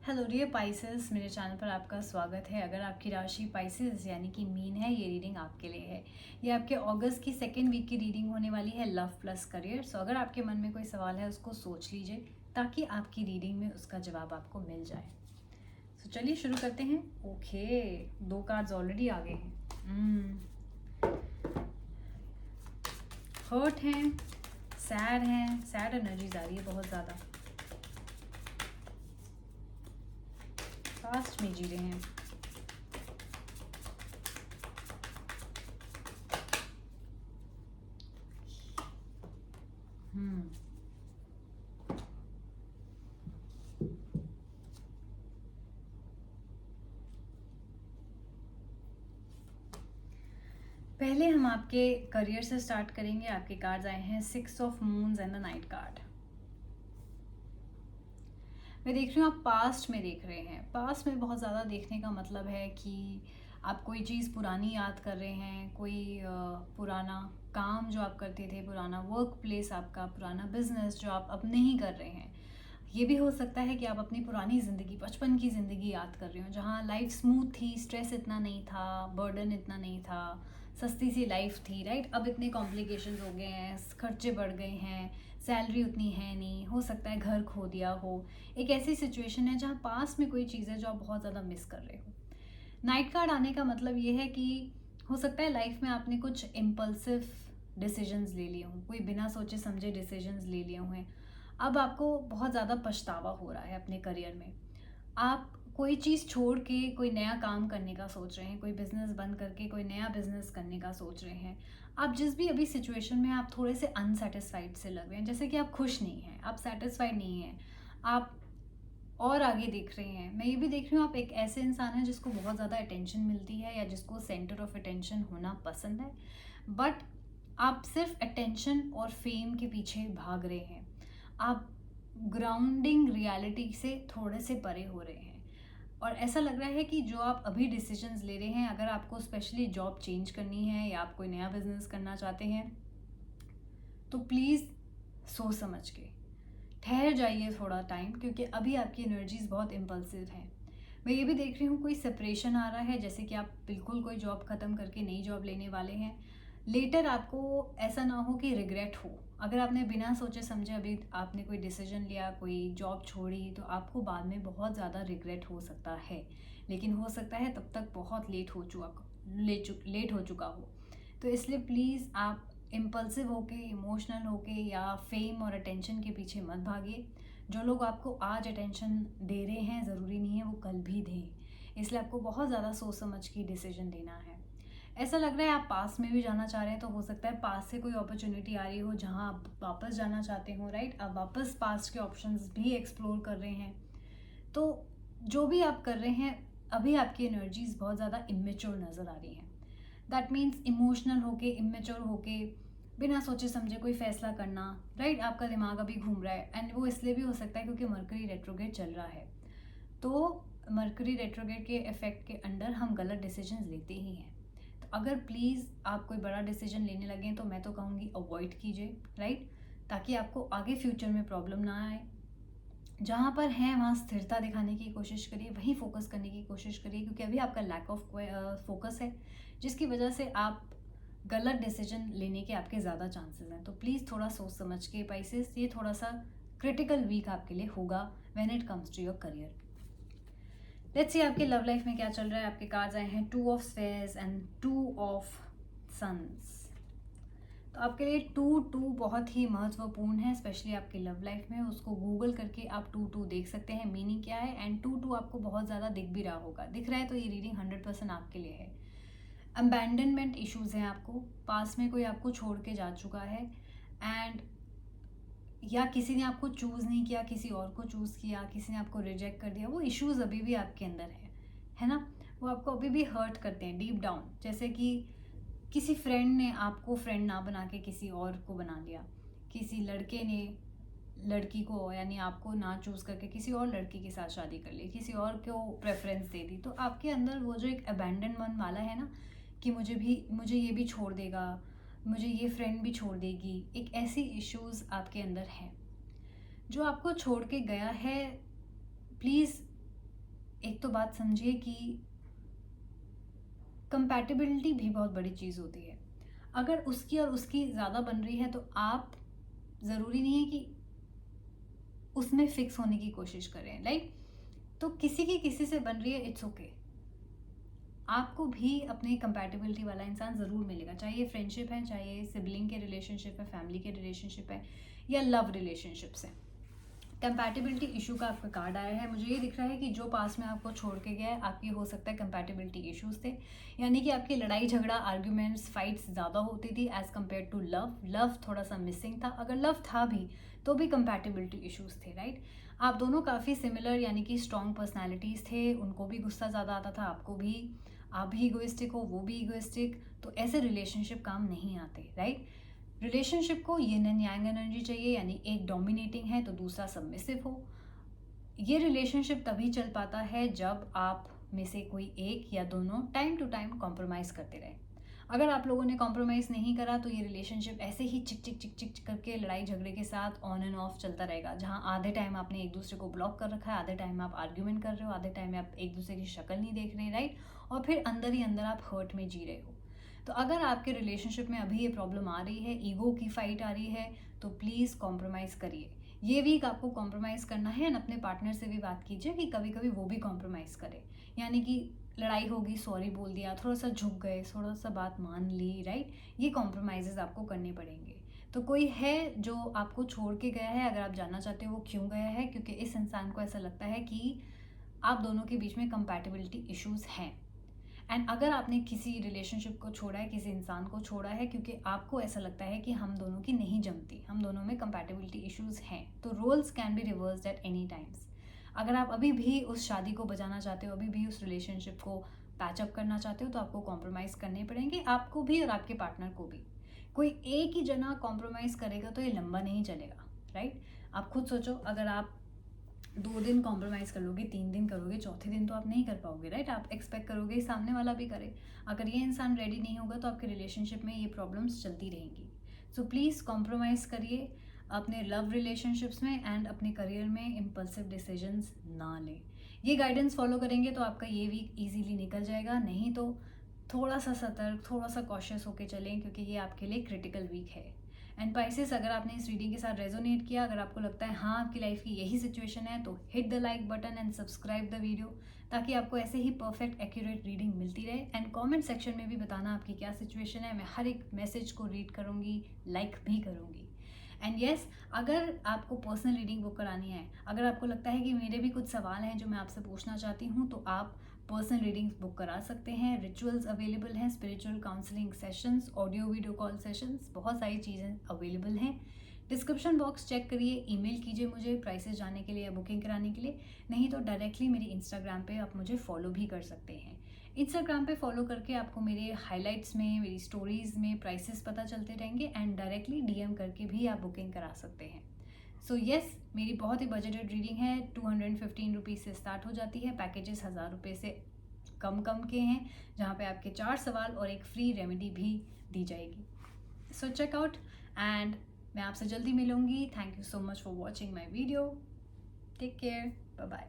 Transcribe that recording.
Hello dear Pisces, मेरे channel पर आपका स्वागत है। अगर आपकी राशि पाइसेस यानी कि मीन है, ये रीडिंग आपके लिए है। ये आपके अगस्त की सेकेंड वीक की रीडिंग होने वाली है, लव प्लस करियर। सो अगर आपके मन में कोई सवाल है उसको सोच लीजिए ताकि आपकी रीडिंग में उसका जवाब आपको मिल जाए। सो चलिए शुरू करते हैं। ओके, 2 कार्ड्स ऑलरेडी आ गए हैं। हर्ट हैं, सैड एनर्जीज आ रही है बहुत ज़्यादा, फास्ट में जी रहे हैं। पहले हम आपके करियर से स्टार्ट करेंगे। आपके कार्ड्स आए हैं 6 of moons and the night card. मैं देख रही हूँ आप पास्ट में देख रहे हैं। पास्ट में बहुत ज़्यादा देखने का मतलब है कि आप कोई चीज़ पुरानी याद कर रहे हैं, कोई पुराना काम जो आप करते थे, पुराना वर्क प्लेस आपका, पुराना बिजनेस जो आप अब नहीं कर रहे हैं। ये भी हो सकता है कि आप अपनी पुरानी ज़िंदगी, बचपन की ज़िंदगी याद कर रहे हो, जहाँ लाइफ स्मूथ थी, स्ट्रेस इतना नहीं था, बर्डन इतना नहीं था, सस्ती सी लाइफ थी, राइट। अब इतने कॉम्प्लिकेशंस हो गए हैं, खर्चे बढ़ गए हैं, सैलरी उतनी है नहीं, हो सकता है घर खो दिया हो। एक ऐसी सिचुएशन है जहाँ पास में कोई चीज़ है जो आप बहुत ज़्यादा मिस कर रहे हो। नाइट कार्ड आने का मतलब ये है कि हो सकता है लाइफ में आपने कुछ इम्पल्सिव डिसीजंस ले लिए हों, कोई बिना सोचे समझे डिसीजंस ले लिए हुए। अब आपको बहुत ज़्यादा पछतावा हो रहा है अपने करियर में। आप कोई चीज़ छोड़ के कोई नया काम करने का सोच रहे हैं, कोई बिजनेस बंद करके कोई नया बिजनेस करने का सोच रहे हैं। आप जिस भी अभी सिचुएशन में आप थोड़े से अनसेटिस्फाइड से लग रहे हैं, जैसे कि आप खुश नहीं हैं, आप सेटिस्फाइड नहीं हैं, आप और आगे देख रहे हैं। मैं ये भी देख रही हूँ आप एक ऐसे इंसान हैं जिसको बहुत ज़्यादा अटेंशन मिलती है या जिसको सेंटर ऑफ अटेंशन होना पसंद है, बट आप सिर्फ अटेंशन और फेम के पीछे भाग रहे हैं। आप ग्राउंडिंग रियलिटी से थोड़े से परे हो रहे हैं और ऐसा लग रहा है कि जो आप अभी डिसीजंस ले रहे हैं, अगर आपको स्पेशली जॉब चेंज करनी है या आप कोई नया बिजनेस करना चाहते हैं, तो प्लीज़ सोच समझ के ठहर जाइए थोड़ा टाइम, क्योंकि अभी आपकी एनर्जीज बहुत इम्पल्सिव हैं। मैं ये भी देख रही हूँ कोई सेपरेशन आ रहा है, जैसे कि आप बिल्कुल कोई जॉब ख़त्म करके नई जॉब लेने वाले हैं। लेटर आपको ऐसा ना हो कि रिग्रेट हो। अगर आपने बिना सोचे समझे अभी आपने कोई डिसीजन लिया, कोई जॉब छोड़ी, तो आपको बाद में बहुत ज़्यादा रिग्रेट हो सकता है। लेकिन हो सकता है तब तक बहुत लेट हो चुका हो। तो इसलिए प्लीज़ आप इम्पल्सिव होके, इमोशनल होके या फेम और अटेंशन के पीछे मत भागिए। जो लोग आपको आज अटेंशन दे रहे हैं, ज़रूरी नहीं है वो कल भी दें। इसलिए आपको बहुत ज़्यादा सोच समझ के डिसीजन लेना है। ऐसा लग रहा है आप पास में भी जाना चाह रहे हैं, तो हो सकता है पास से कोई अपॉर्चुनिटी आ रही हो जहां आप वापस जाना चाहते हो, राइट। आप वापस पास्ट के ऑप्शंस भी एक्सप्लोर कर रहे हैं। तो जो भी आप कर रहे हैं, अभी आपकी एनर्जीज बहुत ज़्यादा इमेच्योर नज़र आ रही हैं। दैट मीन्स इमोशनल होके, इमेच्योर होके, बिना सोचे समझे कोई फैसला करना, राइट। आपका दिमाग अभी घूम रहा है, एंड वो इसलिए भी हो सकता है क्योंकि मरकरी रेट्रोगेट चल रहा है। तो मरकरी रेट्रोगेट के इफेक्ट के अंडर हम गलत डिसीजन लेते ही हैं। तो अगर प्लीज़ आप कोई बड़ा डिसीजन लेने लगें तो मैं तो कहूँगी अवॉइड कीजिए, राइट, ताकि आपको आगे फ्यूचर में प्रॉब्लम ना आए। जहाँ पर हैं वहाँ स्थिरता दिखाने की कोशिश करिए, वहीं फोकस करने की कोशिश करिए, क्योंकि अभी आपका लैक ऑफ फोकस है, जिसकी वजह से आप गलत डिसीजन लेने के आपके ज़्यादा चांसेस हैं। तो प्लीज़ थोड़ा सोच समझ के पाइसेस, ये थोड़ा सा क्रिटिकल वीक आपके लिए होगा when it comes to your career. Let's see आपके लव लाइफ में क्या चल रहा है। आपके कार्ड्स आए हैं 2 of spheres and 2 of suns. तो आपके लिए 2-2 बहुत ही महत्वपूर्ण है, स्पेशली आपकी लव लाइफ में। उसको गूगल करके आप 2-2 देख सकते हैं मीनिंग क्या है, एंड 2-2 आपको बहुत ज़्यादा दिख भी रहा होगा। दिख रहा है तो ये रीडिंग 100% आपके लिए है। अबैंडनमेंट इश्यूज़ हैं आपको, पास में कोई आपको छोड़ के जा चुका है, एंड या किसी ने आपको चूज़ नहीं किया, किसी और को चूज़ किया, किसी ने आपको रिजेक्ट कर दिया। वो इश्यूज़ अभी भी आपके अंदर है ना। वो आपको अभी भी हर्ट करते हैं डीप डाउन। जैसे कि किसी फ्रेंड ने आपको फ्रेंड ना बना के किसी और को बना लिया, किसी लड़के ने लड़की को यानी आपको ना चूज़ करके किसी और लड़की के साथ शादी कर ली, किसी और को प्रेफरेंस दे दी। तो आपके अंदर वो जो एक अबैंडन मन वाला है ना, कि मुझे ये भी छोड़ देगा, मुझे ये फ्रेंड भी छोड़ देगी, एक ऐसी इश्यूज़ आपके अंदर हैं। जो आपको छोड़ के गया है, प्लीज़ तो बात समझिए कि कंपैटिबिलिटी भी बहुत बड़ी चीज़ होती है। अगर उसकी और उसकी ज़्यादा बन रही है तो आप, ज़रूरी नहीं है कि उसमें फिक्स होने की कोशिश करें। लाइक, तो किसी की किसी से बन रही है, इट्स ओके। आपको भी अपने कंपैटिबिलिटी वाला इंसान ज़रूर मिलेगा, चाहे ये फ्रेंडशिप है, चाहे ये सिबलिंग के रिलेशनशिप है, फैमिली के रिलेशनशिप है, या लव रिलेशनशिप्स है। कंपैटिबिलिटी इशू का आपका कार्ड आया है। मुझे ये दिख रहा है कि जो पास में आपको छोड़ के गया है, आपकी हो सकता है कंपैटिबिलिटी इश्यूज थे, यानी कि आपकी लड़ाई झगड़ा, आर्ग्यूमेंट्स, फाइट्स ज़्यादा होती थी as compare to love. Love थोड़ा सा मिसिंग था, अगर लव था भी तो भी कंपैटिबिलिटी इश्यूज थे, राइट। आप दोनों काफ़ी सिमिलर यानी कि स्ट्रॉन्ग पर्सनैलिटीज़ थे। उनको भी गुस्सा ज़्यादा आता था, आपको भी। आप भी इगोइस्टिक हो, वो भी इगोइस्टिक, तो ऐसे रिलेशनशिप काम नहीं आते, राइट। रिलेशनशिप को यिन एंड यांग एनर्जी चाहिए, यानी एक डोमिनेटिंग है तो दूसरा सबमिसिव हो। ये रिलेशनशिप तभी चल पाता है जब आप में से कोई एक या दोनों टाइम टू टाइम कॉम्प्रोमाइज़ करते रहे। अगर आप लोगों ने कॉम्प्रोमाइज़ नहीं करा तो ये रिलेशनशिप ऐसे ही चिक चिक चिक चिक चिक करके लड़ाई झगड़े के साथ ऑन एंड ऑफ चलता रहेगा, जहाँ आधे टाइम आपने एक दूसरे को ब्लॉक कर रखा है, आधे टाइम आप आर्ग्यूमेंट कर रहे हो, आधे टाइम में आप एक दूसरे की शक्ल नहीं देख रहे, राइट। और फिर अंदर ही अंदर आप हर्ट में जी रहे हो। तो अगर आपके रिलेशनशिप में अभी ये प्रॉब्लम आ रही है, ईगो की फाइट आ रही है, तो प्लीज़ कॉम्प्रोमाइज़ करिए। ये वीक आपको कॉम्प्रोमाइज़ करना है, एंड अपने पार्टनर से भी बात कीजिए कि कभी कभी वो भी कॉम्प्रोमाइज़ करे। यानी कि लड़ाई होगी, सॉरी बोल दिया, थोड़ा सा झुक गए, थोड़ा सा बात मान ली, राइट। ये कॉम्प्रोमाइज़ आपको करने पड़ेंगे। तो कोई है जो आपको छोड़ के गया है, अगर आप जानना चाहते हो वो क्यों गया है, क्योंकि इस इंसान को ऐसा लगता है कि आप दोनों के बीच में कंपैटिबिलिटी इश्यूज़ हैं। एंड अगर आपने किसी रिलेशनशिप को छोड़ा है, किसी इंसान को छोड़ा है क्योंकि आपको ऐसा लगता है कि हम दोनों की नहीं जमती, हम दोनों में कंपैटिबिलिटी इश्यूज हैं, तो roles can be reversed at any times. अगर आप अभी भी उस शादी को बचाना चाहते हो, अभी भी उस रिलेशनशिप को पैचअप करना चाहते हो, तो आपको कॉम्प्रोमाइज़ करने पड़ेंगे, आपको भी और आपके पार्टनर को भी। कोई एक ही जना कॉम्प्रोमाइज़ करेगा तो ये लंबा नहीं चलेगा, राइट। आप खुद सोचो, अगर आप 2 दिन कॉम्प्रोमाइज़ कर लोगे, 3 दिन करोगे, चौथे दिन तो आप नहीं कर पाओगे, राइट। आप एक्सपेक्ट करोगे सामने वाला भी करे। अगर ये इंसान रेडी नहीं होगा तो आपके रिलेशनशिप में ये प्रॉब्लम्स चलती रहेंगी। सो प्लीज़ कॉम्प्रोमाइज़ करिए अपने लव रिलेशनशिप्स में, एंड अपने करियर में इम्पल्सिव डिसीजंस ना लें। ये गाइडेंस फॉलो करेंगे तो आपका ये वीक ईजीली निकल जाएगा, नहीं तो थोड़ा सा सतर्क, थोड़ा सा कॉशियस होकर चलें, क्योंकि ये आपके लिए क्रिटिकल वीक है। एंड पाइसेस, अगर आपने इस रीडिंग के साथ रेजोनेट किया, अगर आपको लगता है हाँ आपकी लाइफ की यही सिचुएशन है, तो hit the like button and subscribe the video, ताकि आपको ऐसे ही परफेक्ट एक्यूरेट रीडिंग मिलती रहे। एंड कमेंट सेक्शन में भी बताना आपकी क्या सिचुएशन है, मैं हर एक मैसेज को रीड करूँगी, लाइक भी करूँगी। एंड येस, अगर आपको पर्सनल रीडिंग बुक करानी है, अगर आपको लगता है कि मेरे भी कुछ सवाल हैं जो मैं आपसे पूछना चाहती हूँ, तो आप पर्सनल रीडिंग्स बुक करा सकते हैं। रिचुअल्स अवेलेबल हैं, spiritual counselling sessions, audio video call sessions, बहुत सारी चीज़ें अवेलेबल हैं। डिस्क्रिप्शन बॉक्स चेक करिए, ईमेल कीजिए मुझे प्राइसेस जानने के लिए या बुकिंग कराने के लिए, नहीं तो डायरेक्टली मेरी इंस्टाग्राम पे आप मुझे फॉलो भी कर सकते हैं। इंस्टाग्राम पे फॉलो करके आपको मेरे हाइलाइट्स में, मेरी स्टोरीज़ में प्राइसेस पता चलते रहेंगे, एंड डायरेक्टली डीएम करके भी आप बुकिंग करा सकते हैं। सो येस, मेरी बहुत ही बजटेड रीडिंग है, 215 रुपीज़ से स्टार्ट हो जाती है। पैकेजेस 1000 रुपये से कम के हैं, जहाँ पे आपके 4 सवाल और एक फ्री रेमेडी भी दी जाएगी। सो चेक आउट, एंड मैं आपसे जल्दी मिलूंगी। Thank you so much for watching my video. Take care, bye bye.